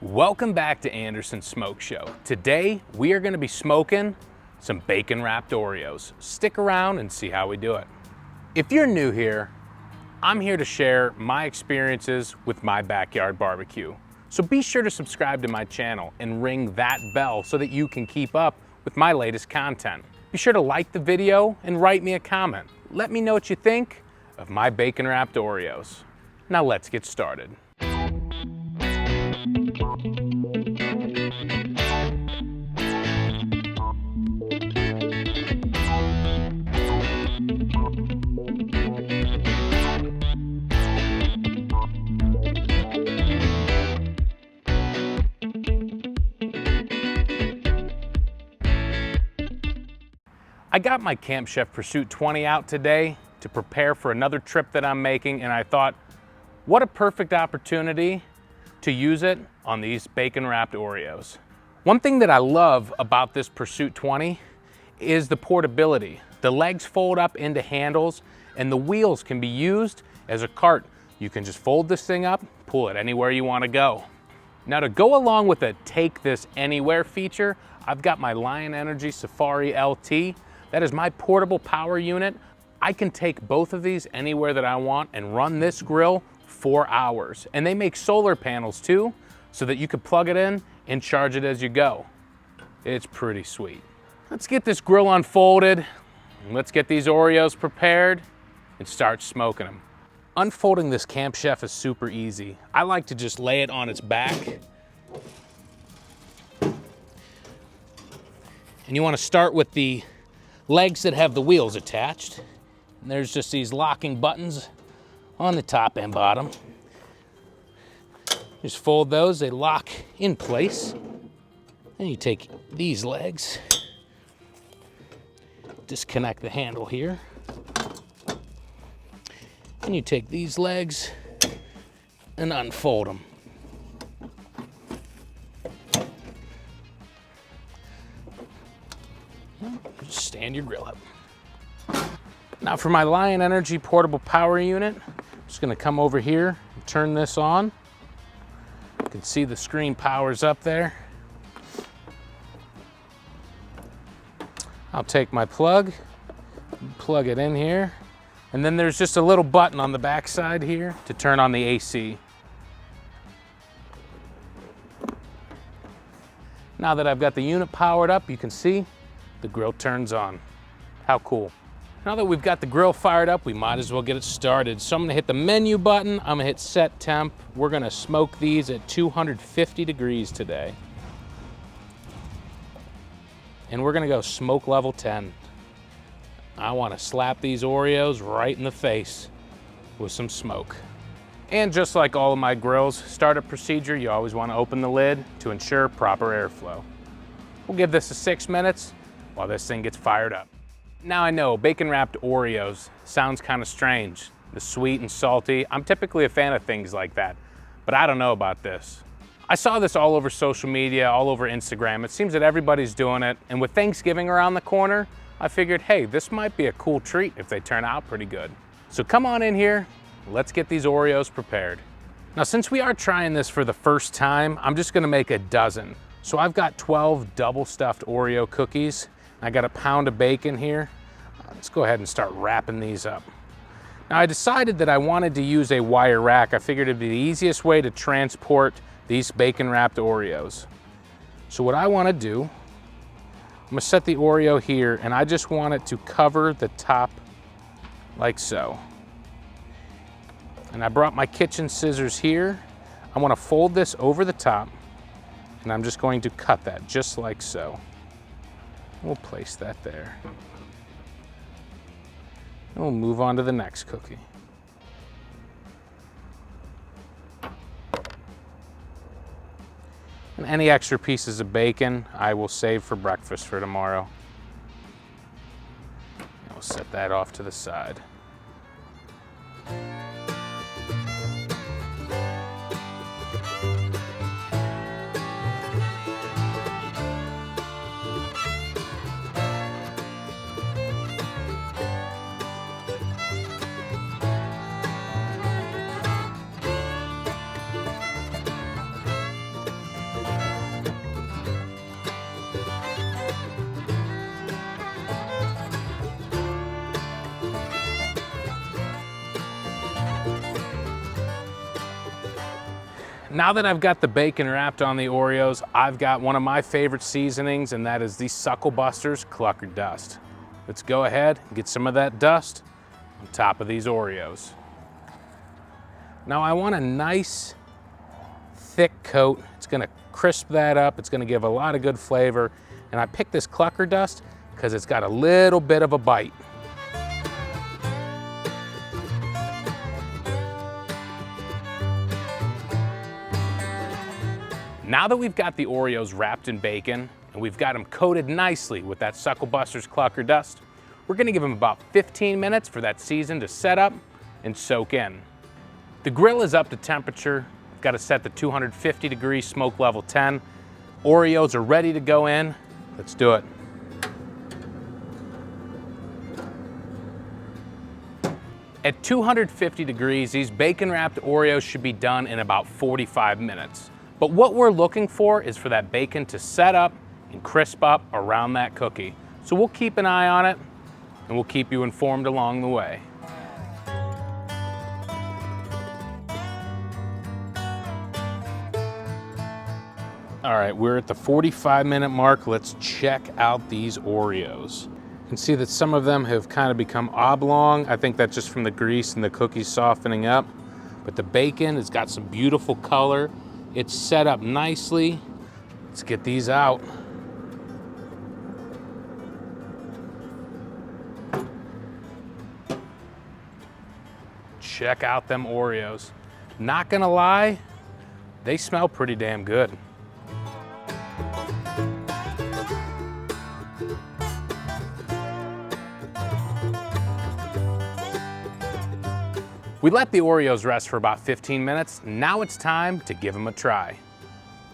Welcome back to Anderson's Smoke Show. Today, we are gonna be smoking some bacon wrapped Oreos. Stick around and see how we do it. If you're new here, I'm here to share my experiences with my backyard barbecue. So be sure to subscribe to my channel and ring that bell so that you can keep up with my latest content. Be sure to like the video and write me a comment. Let me know what you think of my bacon wrapped Oreos. Now let's get started. I got my Camp Chef Pursuit 20 out today to prepare for another trip that I'm making, and I thought, what a perfect opportunity to use it on these bacon wrapped Oreos. One thing that I love about this Pursuit 20 is the portability. The legs fold up into handles and the wheels can be used as a cart. You can just fold this thing up, pull it anywhere you want to go. Now, to go along with the Take This Anywhere feature, I've got my Lion Energy Safari LT. That is my portable power unit. I can take both of these anywhere that I want and run this grill for hours. And they make solar panels too, so that you can plug it in and charge it as you go. It's pretty sweet. Let's get this grill unfolded. Let's get these Oreos prepared and start smoking them. Unfolding this Camp Chef is super easy. I like to just lay it on its back. And you want to start with the legs that have the wheels attached. And there's just these locking buttons on the top and bottom. Just fold those, they lock in place. Then you take these legs, disconnect the handle here. And you take these legs and unfold them. Just stand your grill up. Now for my Lion Energy portable power unit, I'm just gonna come over here and turn this on. You can see the screen powers up there. I'll take my plug it in here, and then there's just a little button on the back side here to turn on the AC. Now that I've got the unit powered up, you can see the grill turns on. How cool. Now that we've got the grill fired up, we might as well get it started. So I'm gonna hit the menu button, I'm gonna hit set temp. We're gonna smoke these at 250 degrees today. And we're gonna go smoke level 10. I wanna slap these Oreos right in the face with some smoke. And just like all of my grills, startup procedure, you always wanna open the lid to ensure proper airflow. We'll give this a 6 minutes while this thing gets fired up. Now I know bacon wrapped Oreos sounds kind of strange, the sweet and salty. I'm typically a fan of things like that, but I don't know about this. I saw this all over social media, all over Instagram. It seems that everybody's doing it, and with Thanksgiving around the corner, I figured, hey, this might be a cool treat if they turn out pretty good. So come on in here, let's get these Oreos prepared. Now since we are trying this for the first time, I'm just gonna make a dozen. So I've got 12 double stuffed Oreo cookies. I got a pound of bacon here. Let's go ahead and start wrapping these up. Now I decided that I wanted to use a wire rack. I figured it'd be the easiest way to transport these bacon wrapped Oreos. So what I want to do, I'm gonna set the Oreo here, and I just want it to cover the top like so. And I brought my kitchen scissors here. I want to fold this over the top, and I'm just going to cut that just like so. We'll place that there. And we'll move on to the next cookie. And any extra pieces of bacon, I will save for breakfast for tomorrow. I'll set that off to the side. Now that I've got the bacon wrapped on the Oreos, I've got one of my favorite seasonings, and that is the Sucklebusters Clucker dust. Let's go ahead and get some of that dust on top of these Oreos. Now I want a nice thick coat. It's gonna crisp that up. It's gonna give a lot of good flavor. And I picked this Clucker dust because it's got a little bit of a bite. Now that we've got the Oreos wrapped in bacon and we've got them coated nicely with that Sucklebusters Clucker dust, we're gonna give them about 15 minutes for that season to set up and soak in. The grill is up to temperature. I've got to set the 250 degrees smoke level 10. Oreos are ready to go in. Let's do it. At 250 degrees, these bacon wrapped Oreos should be done in about 45 minutes. But what we're looking for is for that bacon to set up and crisp up around that cookie. So we'll keep an eye on it and we'll keep you informed along the way. All right, we're at the 45-minute mark. Let's check out these Oreos. You can see that some of them have kind of become oblong. I think that's just from the grease and the cookies softening up. But the bacon has got some beautiful color. It's set up nicely. Let's get these out. Check out them Oreos. Not gonna lie, they smell pretty damn good. We let the Oreos rest for about 15 minutes. Now it's time to give them a try.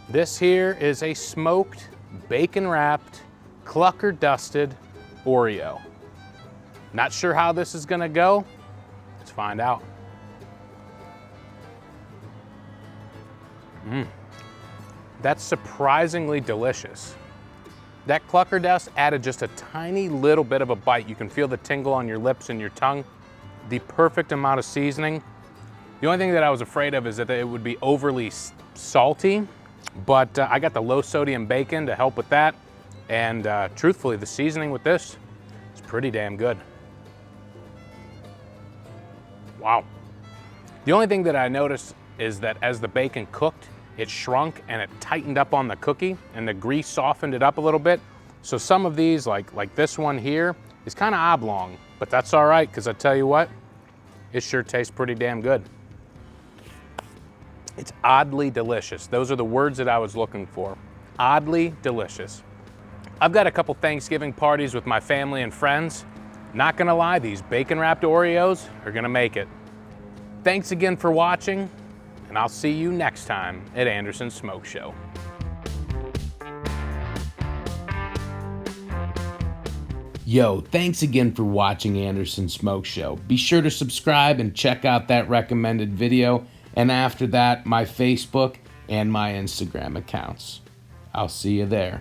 This here is a smoked, bacon wrapped, Clucker dusted Oreo. Not sure how this is gonna go. Let's find out. That's surprisingly delicious. That Clucker dust added just a tiny little bit of a bite. You can feel the tingle on your lips and your tongue. The perfect amount of seasoning. The only thing that I was afraid of is that it would be overly salty, but I got the low sodium bacon to help with that. And truthfully, the seasoning with this is pretty damn good. Wow. The only thing that I noticed is that as the bacon cooked, it shrunk and it tightened up on the cookie and the grease softened it up a little bit. So some of these, like this one here, is kind of oblong, but that's all right, because I tell you what, it sure tastes pretty damn good. It's oddly delicious. Those are the words that I was looking for. Oddly delicious. I've got a couple Thanksgiving parties with my family and friends. Not gonna lie, these bacon wrapped Oreos are gonna make it. Thanks again for watching, and I'll see you next time at Anderson's Smoke Show. Yo, thanks again for watching Anderson's Smoke Show. Be sure to subscribe and check out that recommended video, and after that, my Facebook and my Instagram accounts. I'll see you there.